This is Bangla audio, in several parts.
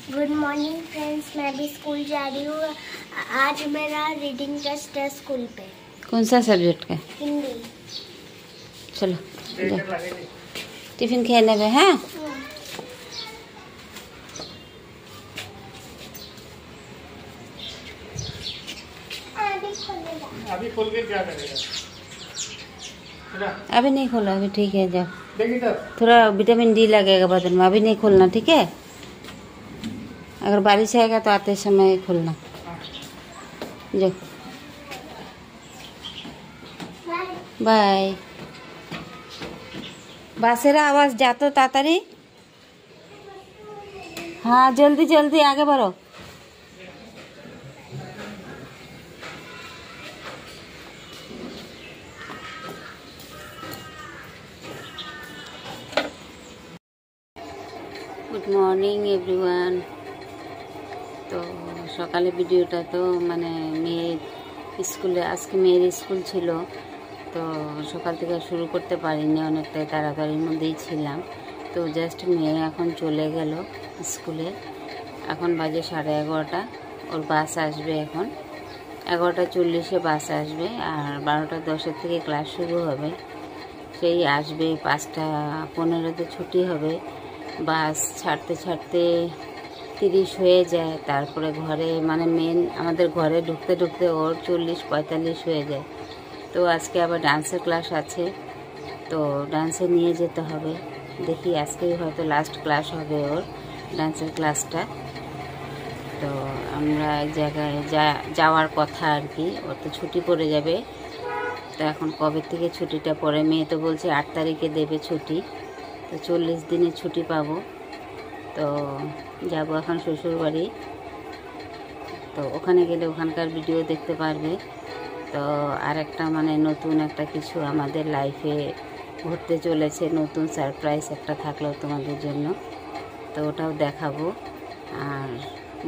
गुड मॉर्निंग फ्रेंड्स, मैं भी स्कूल जा रही हूँ। आज मेरा रीडिंग टेस्ट है स्कूल पे। कौन सा सब्जेक्ट का? हिंदी। चलो टिफिन खेने में है। अभी खोल के क्या करेगा? अभी नहीं खोला, अभी ठीक है। जाओ, थोड़ा विटामिन डी लगेगा बदन में। अभी नहीं खोलना, ठीक है? अगर बारिश आएगा तो आते समय खोलना। जाओ, बाय। बासेरा आवाज जातो तातारी। हाँ, जल्दी जल्दी आगे बढ़ो। Good morning everyone. तो সকালে ভিডিওটা তো মানে মেয়ের স্কুলে, আজকে মেয়ের স্কুল ছিল, তো সকাল থেকে শুরু করতে পারিনি, অনেকটাই তাড়াতাড়ির মধ্যেই ছিলাম। তো জাস্ট মেয়ে এখন চলে গেল স্কুলে। এখন বাজে 11:30। ওর বাস আসবে এখন 11:40-এ বাস আসবে, আর 12:10 থেকে ক্লাস শুরু হবে। সেই আসবে 5:15-তে ছুটি হবে। বাস ছাড়তে ছাড়তে 30 হয়ে যায়। তারপরে ঘরে মানে মেন আমাদের ঘরে ঢুকতে ঢুকতে ওর 40-45 হয়ে যায়। তো আজকে আবার ডান্সের ক্লাস আছে, তো ডান্সে নিয়ে যেতে হবে। দেখি আজকেই হয়তো লাস্ট ক্লাস হবে ওর ডান্সের ক্লাসটা। তো আমরা এক জায়গায় যাওয়ার কথা আর কি। ওর তো ছুটি পড়ে যাবে। তো এখন কবে থেকে ছুটিটা পড়ে? মেয়ে তো বলছে 8 তারিখে দেবে ছুটি, তো 40 দিনের ছুটি পাবো। তো যাব এখন শ্বশুর বাড়ি। তো ওখানে গেলে ওখানকার ভিডিও দেখতে পারবে। তো আর একটা মানে নতুন একটা কিছু আমাদের লাইফে ঘটতে চলেছে, নতুন সারপ্রাইজ একটা থাকলো তোমাদের জন্য, তো ওটাও দেখাবো। আর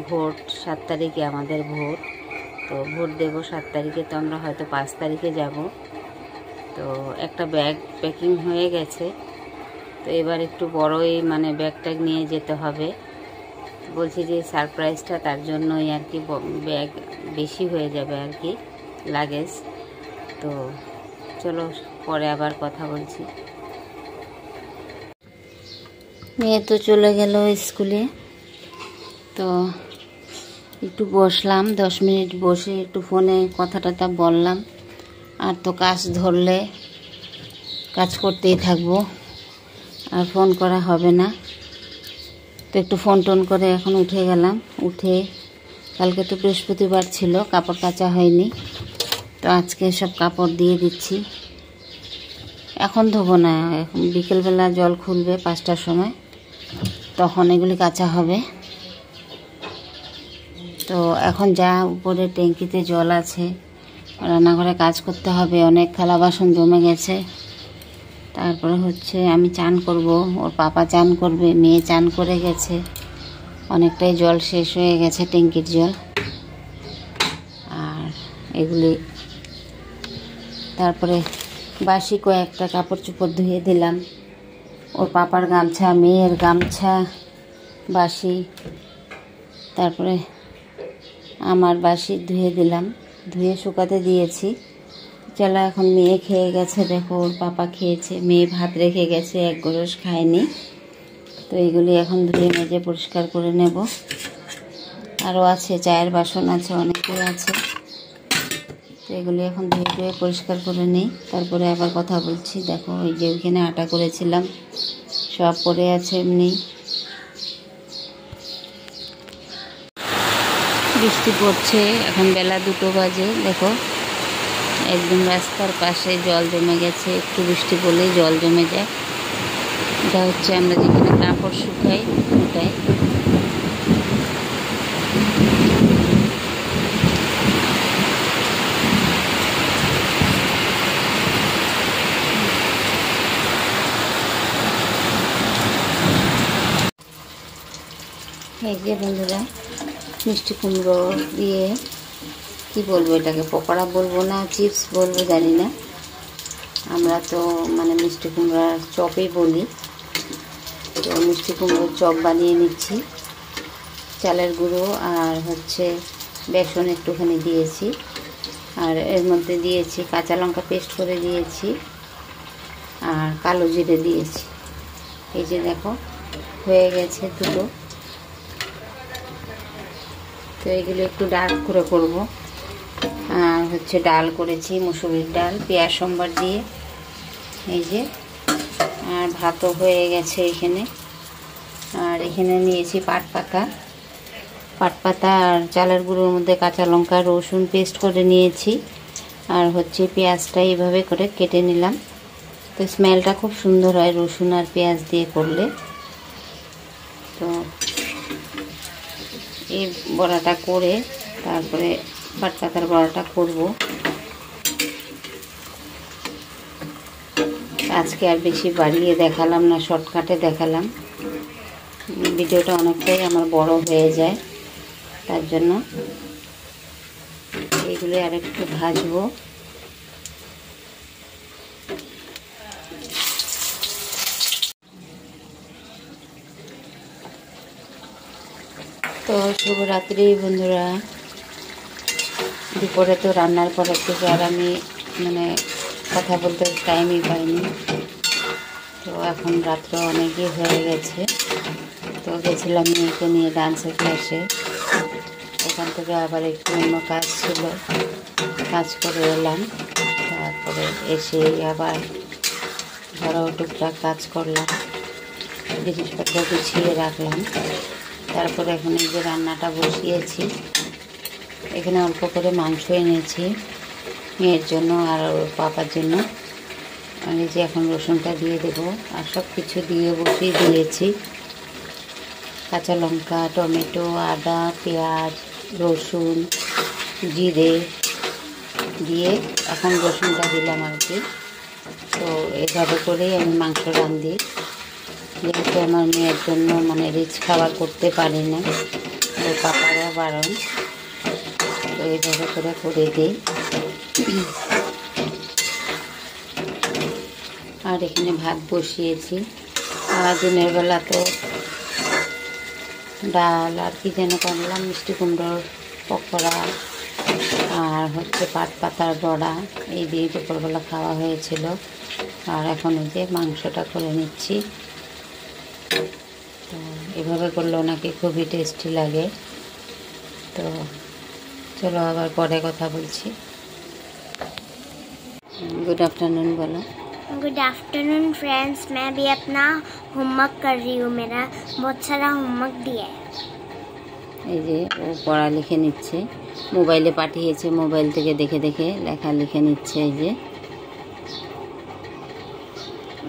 ভোট 7 তারিখে আমাদের ভোট, তো ভোট দেবো 7 তারিখে। তো আমরা হয়তো 5 তারিখে যাব। তো একটা ব্যাগ প্যাকিং হয়ে গেছে, তো এবার একটু বড়ই মানে ব্যাগটা নিয়ে যেতে হবে। বলছি যে সারপ্রাইজটা তার জন্যই আর কি, ব্যাগ বেশি হয়ে যাবে আর কি লাগেজ। তো চলো পরে আবার কথা বলছি। মেয়ে তো চলে গেল স্কুলে, তো একটু বসলাম 10 মিনিট, বসে একটু ফোনে কথা টথা বললাম। আর তো কাজ ধরলে কাজ করতেই থাকবো, আর ফোন করা হবে না। তো একটু ফোন টোন করে এখন উঠে গেলাম। উঠে কালকে তো বৃহস্পতিবার ছিল, কাপড় কাচা হয়নি, তো আজকে সব কাপড় দিয়ে দিচ্ছি। এখন ধোবো না, এখন বিকেলবেলা জল খুলবে 5টার সময়, তখন এগুলি কাচা হবে। তো এখন যা উপরে ট্যাঙ্কিতে জল আছে, রান্নাঘরে কাজ করতে হবে। অনেক থালা বাসন জমে গেছে। তারপরে হচ্ছে আমি চান করব, ওর পাপা চান করবে, মেয়ে চান করে গেছে। অনেকটাই জল শেষ হয়ে গেছে, ট্যাঙ্কির জল। আর এগুলি তারপরে বাসি কয়েকটা কাপড় চোপড় ধুয়ে দিলাম। ওর পাপার গামছা, মেয়ের গামছা বাসি, তারপরে আমার বাসি ধুয়ে দিলাম, ধুয়ে শুকাতে দিয়েছি। চলো এখন মেয়ে খেয়ে গেছে, দেখো ওর পাপা খেয়েছে, মেয়ে ভাত রেখে গেছে, এক গ্লাস খায়নি। তো এগুলি এখন ধুয়ে মেজে পরিষ্কার করে নেব। আরও আছে, চায়ের বাসন আছে, অনেকই আছে। তো এগুলি এখন ধুয়ে পরিষ্কার করে নিই, তারপরে আবার কথা বলছি। দেখো ওই যে ওইখানে আটা করেছিলাম, সব পড়ে আছে এমনি। বৃষ্টি পড়ছে, এখন বেলা 2 বাজে। দেখো একদম রাস্তার পাশে জল জমে গেছে, একটু বৃষ্টি পড়লেই জল জমে যায়। এটা হচ্ছে আমরা যেখানে কাপড় শুকাই ওটাই। এই যে বন্ধুরা, মিষ্টি কুমড়ো দিয়ে কি বলবো, এটাকে পকোড়া বলবো না চিপস বলবো জানি না, আমরা তো মানে মিষ্টি কুমড়ার চপই বলি। তো মিষ্টি কুমড়োর চপ বানিয়ে নিচ্ছি। চালের গুঁড়ো আর হচ্ছে বেসন একটুখানি দিয়েছি, আর এর মধ্যে দিয়েছি কাঁচা লঙ্কা পেস্ট করে দিয়েছি আর কালো জিরে দিয়েছি। এই যে দেখো হয়ে গেছে দুটো। তো এগুলো একটু ডার্ক করে করব। আর হচ্ছে ডাল করেছি, মুসুরির ডাল পেঁয়াজ সম্বার দিয়ে। এই যে, আর ভাতও হয়ে গেছে এখানে। আর এখানে নিয়েছি পাট পাতা আর চালের গুঁড়োর মধ্যে কাঁচা লঙ্কা রসুন পেস্ট করে নিয়েছি। আর হচ্ছে পেঁয়াজটা এইভাবে করে কেটে নিলাম। তো স্মেলটা খুব সুন্দর হয় রসুন আর পেঁয়াজ দিয়ে করলে। তো এই বড়াটা করে তারপরে পাট পাতার বড়াটা করব। আজকে আর বেশি বাড়িয়ে দেখালাম না, শর্টকাটে দেখালাম। ভিডিওটা অনেকটাই আমার বড় হয়ে যায়, তার জন্য এইগুলো আর একটু ভাজবো। তো শুভরাত্রি বন্ধুরা। দুপুরে তো রান্নার পরের থেকে আর আমি কথা বলতে টাইমই পাইনি। তো এখন রাত্র অনেকই হয়ে গেছে। তো গেছিলাম মেয়েকে নিয়ে ডান্সের ক্লাসে। ওখান থেকে আবার একটু অন্য কাজ ছিল, কাজ করে এলাম। তারপরে এসে আবার ঘরোয়া টুকটাক কাজ করলাম, জিনিসপত্র গুছিয়ে রাখলাম। তারপরে এখন এই যে রান্নাটা বসিয়েছি। এখানে অল্প করে মাংস এনেছি মেয়ের জন্য আর ওর পাপার জন্য। আমি যে এখন রসুনটা দিয়ে দেবো আর সব কিছু দিয়ে বসিয়ে দিয়েছি। কাঁচা লঙ্কা, টমেটো, আদা, পেঁয়াজ, রসুন, জিরে দিয়ে এখন রসুনটা দিলাম আর কি। তো এভাবে করেই আমি মাংস রাঁধি, যেহেতু আমার মেয়ের জন্য রিচ খাবার করতে পারি না, ওর পাপারও বারণ। তো এইভাবে করে দিই। আর এখানে ভাত বসিয়েছি। আর দিনের বেলা তো ডাল আর কি যেন করলাম, মিষ্টি কুমড়োর পকোড়া আর হচ্ছে পাট পাতার বড়া, এই দিয়ে দুপুরবেলা খাওয়া হয়েছিল। আর এখন এই যে মাংসটা করে নিচ্ছি। তো এভাবে করলেও নাকি খুবই টেস্টি লাগে। তো চলো আবার পরে কথা বলছি। गुड आफ्टरनून बोलो। गुड आफ्टरनून फ्रेंड्स, मैं भी अपना होमवर्क कर रही हूँ। मेरा बहुत सारा होमवर्क दिया है। এই যে ও পড়া লিখে নিচ্ছে, মোবাইলে পাঠিয়েছে, মোবাইল থেকে দেখে দেখে লেখা লিখে নিচ্ছে। এই যে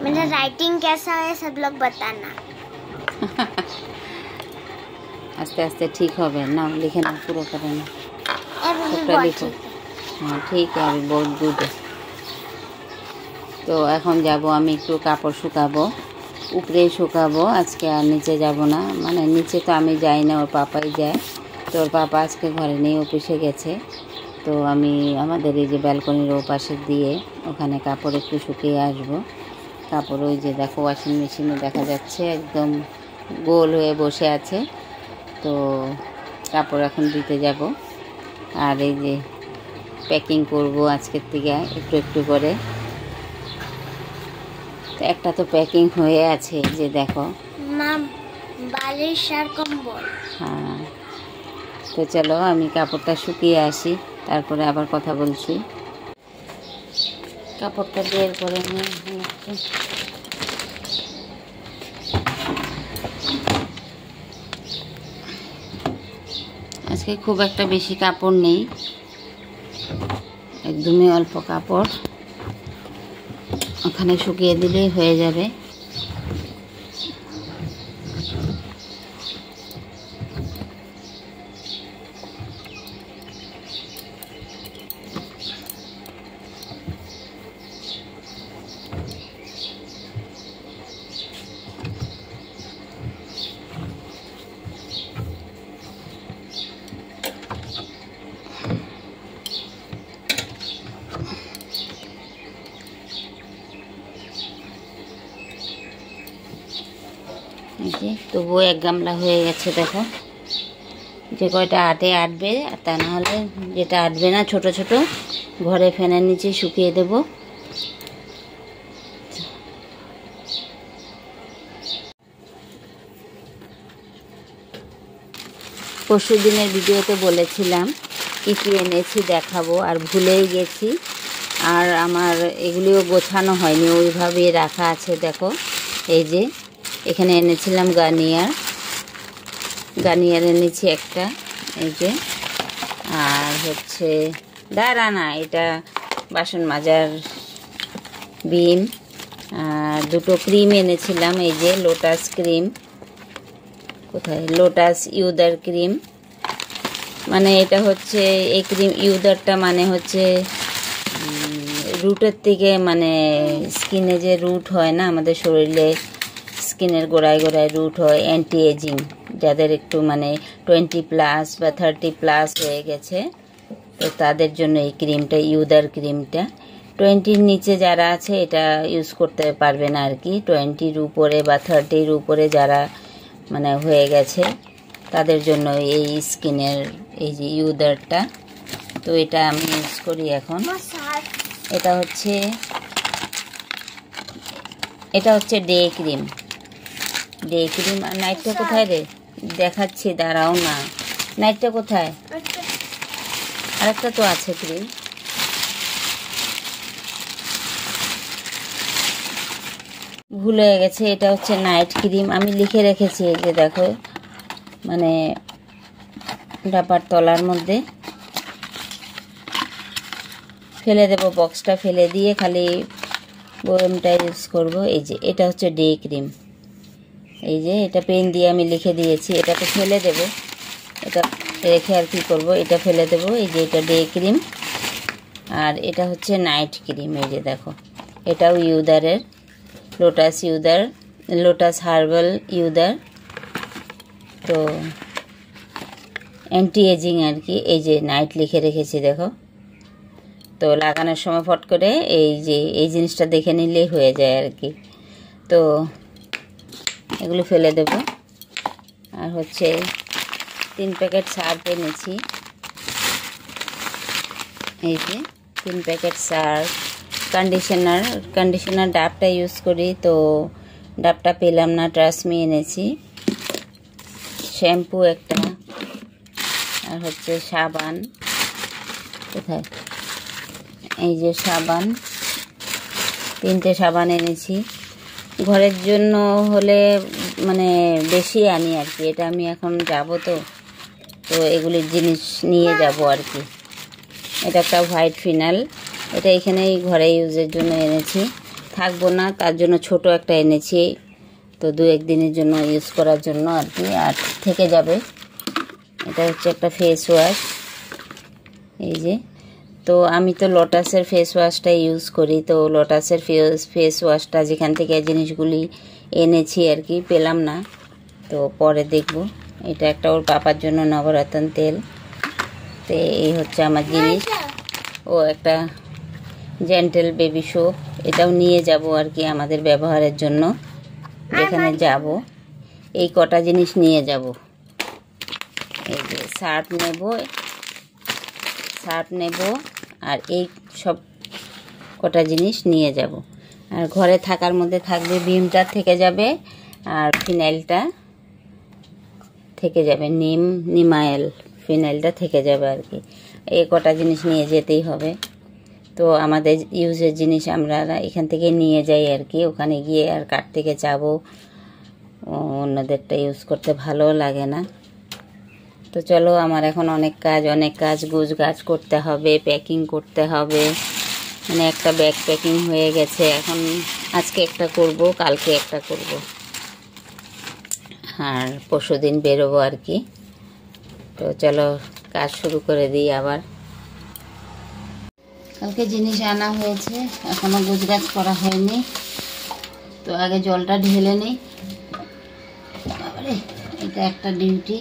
मेरा राइटिंग कैसा है सब लोग बताना। আস্তে আস্তে ঠিক হবে, নাম লিখে না পুরো করে না, সবটা লিখো। হ্যাঁ ঠিক আছে, বহুত গুড। তো এখন যাব আমি একটু কাপড় শুকাবো, উপরেই শুকাবো আজকে, আর নিচে যাব না। নিচে তো আমি যাই না, ওর পাপাই যায়। তো ওর পাপা আজকে ঘরে নেই, অফিসে গেছে। তো আমি আমাদের এই যে ব্যালকনির ও পাশে দিয়ে ওখানে কাপড় একটু শুকিয়ে আসবো। কাপড় ওই যে দেখো ওয়াশিং মেশিনে দেখা যাচ্ছে একদম গোল হয়ে বসে আছে। তো কাপড় এখন দিতে যাব। আর এই যে প্যাকিং করব আজকের থেকে একটু একটু করে। তো একটা তো প্যাকিং হয়ে আছে, যে দেখো মা, বালিশ আর কম্বল। হ্যাঁ, তো চলো আমি কাপড়টা শুকিয়ে আসি, তারপরে আবার কথা বলছি। কাপড়টা বের করে নিয়ে আজকে খুব একটা বেশি কাপড় নেই, একদমই অল্প কাপড়। ওখানে শুকিয়ে দিলেই হয়ে যাবে। তবুও এক গামলা হয়ে গেছে দেখো। যে কয়টা আটে আটবে, আর তা না হলে যেটা আটবে না ছোট ছোট ঘরে ফ্যানের নিচে শুকিয়ে দেব। পরশু দিনের ভিডিওতে বলেছিলাম কী কী এনেছি দেখাবো, আর ভুলেই গেছি। আর আমার এগুলিও গোছানো হয়নি, ওইভাবেই রাখা আছে। দেখো এই যে এখানে এনেছিলাম গার্নিয়ার এনেছি একটা, এই যে। আর হচ্ছে দাঁড়ানা, এটা বাসন মাজার বিম। আর দুটো ক্রিম এনেছিলাম, এই যে লোটাস ক্রিম। কোথায়? লোটাস ইউদার ক্রিম। মানে এটা হচ্ছে এই ক্রিম ইউদারটা মানে হচ্ছে রুটের থেকে, মানে স্কিনে যে রুট হয় না আমাদের শরীরে, স্কিনের গোড়ায় গোড়ায় রুট হয়, অ্যান্টি এজিং, যাদের একটু মানে 20+ বা 30+ হয়ে গেছে, তো তাদের জন্য এই ক্রিমটা, ইউদার ক্রিমটা। 20-র নিচে যারা আছে এটা ইউজ করতে পারবে না আর কি। 20-র উপরে বা 30-র উপরে যারা মানে হয়ে গেছে তাদের জন্য এই স্কিনের এই যে ইউদারটা। তো এটা আমি ইউজ করি এখন। এটা হচ্ছে ডে ক্রিম। আর নাইটটা কোথায় রে? দেখাচ্ছি, দাঁড়াও না। নাইটটা কোথায়? আরেকটা তো আছে ক্রিম। ভুল হয়ে গেছে, এটা হচ্ছে নাইট ক্রিম। আমি লিখে রেখেছি, এই যে দেখো, মানে ডাব্বার তলার মধ্যে ফেলে দেব, বক্সটা ফেলে দিয়ে খালি বয়মটা ইউজ করব। এই যে এটা হচ্ছে ডে ক্রিম, এই যে এটা পেন দিয়ে আমি লিখে দিয়েছি। এটা তো ফেলে দেব, এটা রেখে আর কি করব, এটা ফেলে দেব। এই যে এটা ডে ক্রিম, আর এটা হচ্ছে নাইট ক্রিম। এই যে দেখো, এটাও ইউদারের, লোটাস হার্বাল ইউদার। তো অ্যান্টি এজিং আর কি। এই যে নাইট লিখে রেখেছি, দেখো। তো লাগানোর সময় ফট করে এই যে এই জিনিসটা দেখে নিলেই হয়ে যায় আর কি। তো এগুলো ফেলে দেব। আর হচ্ছে 3 প্যাকেট সার্ফ এনেছি, এই যে 3 প্যাকেট সার্ফ। কন্ডিশনার ডাবটা ইউজ করি, তো ডাবটা পেলাম না, ট্রাস্মি এনেছি। শ্যাম্পু একটা, আর হচ্ছে সাবান। কোথায়? এই যে সাবান, 3টে সাবান এনেছি। ঘরের জন্য হলে মানে বেশি আনি আর কি। এটা আমি এখন যাব, তো এগুলির জিনিস নিয়ে যাব আর কি। এটা একটা হোয়াইট ফিনাল, এটা এখানেই ঘরে ইউজের জন্য এনেছি, থাকবো না তার জন্য ছোট একটা এনেছি। তো 2-1 দিনের জন্য ইউজ করার জন্য আর কি, আর থেকে যাবে। এটা হচ্ছে একটা ফেস ওয়াশ, এই যে। তো আমি তো লোটাসের ফেস ওয়াশটা ইউজ করি। তো লোটাসের ফেস ওয়াশটা যেখান থেকে জিনিসগুলি এনেছি আর কি, পেলাম না, তো পরে দেখব। এটা একটা ওর পাপার জন্য নবরত্ন তেল। তো এই হচ্ছে আমার জিনিস। ও একটা জেন্টেল বেবি সোপ, এটাও নিয়ে যাব আর কি আমাদের ব্যবহারের জন্য। যেখানে যাব এই কটা জিনিস নিয়ে যাব। এই যে সার্ফ নেব, আর এই সব কটা জিনিস নিয়ে যাব। আর ঘরে থাকার মধ্যে থাকবে ভিমটা থেকে যাবে, আর ফিনাইলটা থেকে যাবে, নিমাইল ফিনাইলটা থেকে যাবে আর কি। এই কটা জিনিস নিয়ে যেতেই হবে। তো আমাদের ইউজের জিনিস আমরা এখান থেকে নিয়ে যাই আর কি। ওখানে গিয়ে আর কার থেকে যাবো, অন্যদেরটা ইউজ করতে ভালো লাগে না। তো চলো, আমার এখন অনেক কাজ গুছগাছ করতে হবে, প্যাকিং করতে হবে। মানে একটা ব্যাগ প্যাকিং হয়ে গেছে, এখন আজকে একটা করব, কালকে একটা করব, আর পরশুদিন বেরোবো আর কি। তো চলো কাজ শুরু করে দিই আবার। কালকে জিনিস আনা হয়েছে, এখনো গুছগাছ করা হয়নি। তো আগে জলটা ঢেলে নিই। এটা একটা ডিউটি।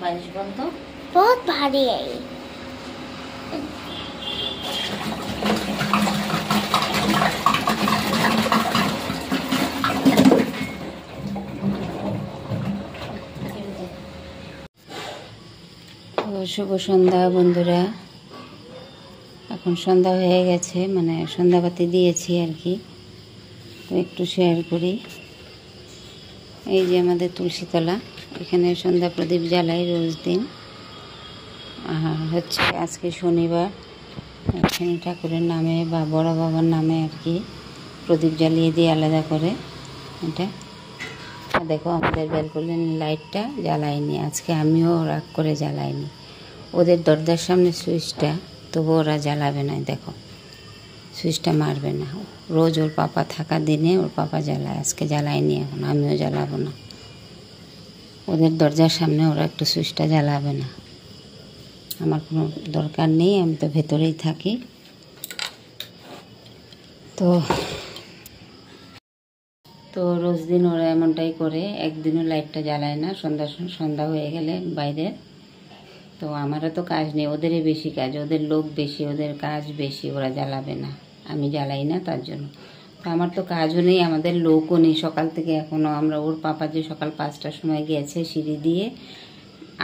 पालिश बन तो बहुत भारी है ये। তো শুভ সন্ধ্যা বন্ধুরা, এখন সন্ধ্যা হয়ে গেছে, মানে সন্ধ্যাবাতি দিয়েছি আর কি। তো একটু শেয়ার করি। এই যে আমাদের তুলসীতলা, এখানে সন্ধ্যা প্রদীপ জ্বালাই রোজ দিন। আর হচ্ছে আজকে শনিবার, শনি ঠাকুরের নামে বা বড় বাবার নামে আর কি প্রদীপ জ্বালিয়ে দিয়ে আলাদা করে এটা। দেখো আমাদের ব্যালকনির লাইটটা জ্বালাইনি আজকে, আমিও রাগ করে জ্বালাইনি। ওদের দরজার সামনে সুইচটা, তবু ওরা জ্বালাবে না। দেখো সুইচটা মারবে না। রোজ ওর পাপা থাকা দিনে ওর পাপা জ্বালায়, আজকে জ্বালায়নি। এখন আমিও জ্বালাবো না। ওদের দরজার সামনে ওরা একটু সুইচটা জ্বালাবে না। আমার কোনো দরকার নেই, আমি তো ভেতরেই থাকি। তো রোজ দিন ওরা এমনটাই করে, একদিনও লাইটটা জ্বালায় না সন্ধ্যা হয়ে গেলে বাইরে। তো আমারও তো কাজ নেই, ওদেরই বেশি কাজ, ওদের লোক বেশি, ওদের কাজ বেশি, ওরা জ্বালাবে না, আমি জ্বালাই না তার জন্য। তো আমার তো কাজও নেই, আমাদের লোকও নেই সকাল থেকে এখনও। আমরা ওর পাপা যে সকাল 5টার সময় গিয়েছে সিঁড়ি দিয়ে,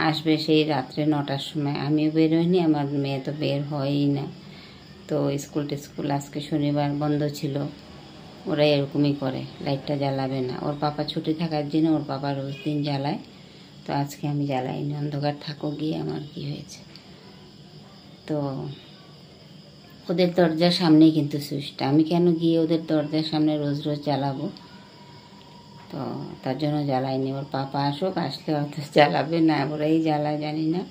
আসবে সেই রাত্রে 9টার সময়। আমিও বেরোইনি, আমার মেয়ে তো বের হয়ই না। তো স্কুল আজকে শনিবার বন্ধ ছিল, ওরা এরকমই করে, লাইটটা জ্বালাবে না। ওর পাপা ছুটি থাকার জন্য ওর পাপা রোজ দিন জ্বালায়, তো আজকে আমি জ্বালাইনি। অন্ধকার থাকো গিয়ে, আমার কি হয়েছে। তো ওদের দরজার সামনেই কিন্তু সুইচটা, আমি কেন গিয়ে ওদের দরজার সামনে রোজ রোজ জ্বালাবো। তো তার জন্য জ্বালাইনি। ওর পাপা আসুক, আসলে হয়তো জ্বালাবে, না ওরাই জ্বালায় জানি না।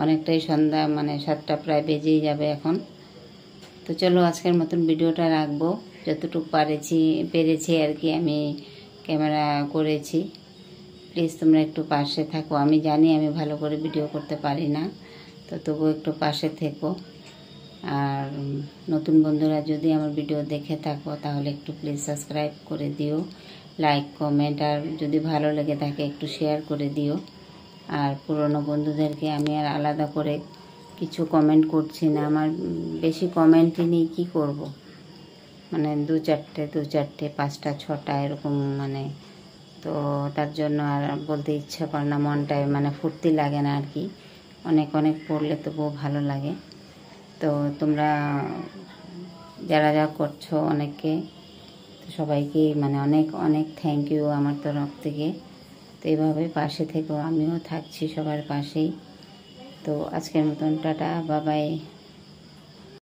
অনেকটাই সন্ধ্যা, মানে 7টা প্রায় বেজেই যাবে এখন। তো চলো আজকের মতন ভিডিওটা রাখবো, যতটুকু পেরেছি আর কি আমি ক্যামেরা করেছি। প্লিজ তোমরা একটু পাশে থাকো। আমি জানি আমি ভালো করে ভিডিও করতে পারি না, তো তবুও একটু পাশে থেকো। আর নতুন বন্ধুরা যদি আমার ভিডিও দেখে থাকো তাহলে একটু প্লিজ সাবস্ক্রাইব করে দিও, লাইক কমেন্ট, আর যদি ভালো লেগে থাকে একটু শেয়ার করে দিও। আর পুরনো বন্ধুদেরকে আমি আর আলাদা করে কিছু কমেন্ট করছি না, আমার বেশি কমেন্টই নেই, কী করব। মানে 2-4টে 5টা 6টা এরকম, মানে তো তার জন্য আর বলতে ইচ্ছা করে না, মনটায় মানে ফুর্তি লাগে না আর কি। অনেক পড়লে তবুও ভালো লাগে। তো তোমরা যারা করছো অনেককে, সবাইকে মানে অনেক থ্যাংক ইউ আমার তরফ থেকে। তো এইভাবে পাশে থেকো, আমিও থাকছি সবার পাশেই। তো আজকের মতন টাটা, বাই বাই।